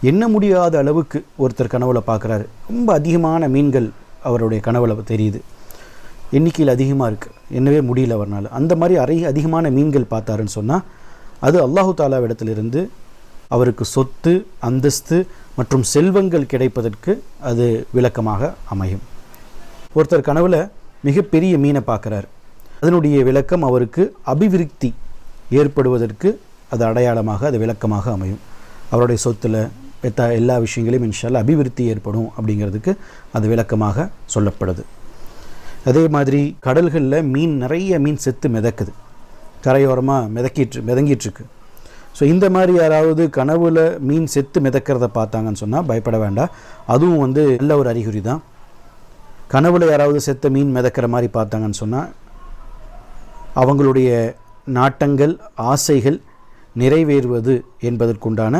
எண்ண முடியாத அளவுக்கு ஒருத்தர் கனவுல பார்க்குறாரு. ரொம்ப அதிகமான மீன்கள் அவருடைய கனவுல தெரியுது. எண்ணிக்கையில் அதிகமாக இருக்குது, என்னவே முடியல அவர்னால. அந்த மாதிரி அதிகமான மீன்கள் பார்த்தாருன்னு சொன்னால் அது அல்லாஹு தாலாவிடத்திலிருந்து அவருக்கு சொத்து, அந்தஸ்து மற்றும் செல்வங்கள் கிடைப்பதற்கு அது விளக்கமாக அமையும். ஒருத்தர் கனவுல மிகப்பெரிய மீனை பார்க்குறார். அதனுடைய விளக்கம் அவருக்கு அபிவிருத்தி ஏற்படுவதற்கு அது அடையாளமாக, அது விளக்கமாக அமையும். அவருடைய சொத்தில் எல்லா விஷயங்களையும் இன்ஷா அல்லாஹ் அபிவிருத்தி ஏற்படும் அப்படிங்கிறதுக்கு அது விளக்கமாக சொல்லப்படுது. அதே மாதிரி கடல்களில் நிறைய மீன் செத்து மிதக்குது, கரையோரமாக மிதங்கிட்டுருக்கு. ஸோ இந்த மாதிரி யாராவது கனவுல மீன் செத்து மிதக்கிறத பார்த்தாங்கன்னு சொன்னால் பயப்பட வேண்டாம். அதுவும் நல்ல ஒரு அறிகுறி தான். கனவுல யாராவது செத்த மீன் மிதக்கிற மாதிரி பார்த்தாங்கன்னு சொன்னால் அவங்களுடைய நாட்டங்கள், ஆசைகள் நிறைவேறுவது என்பதற்குண்டான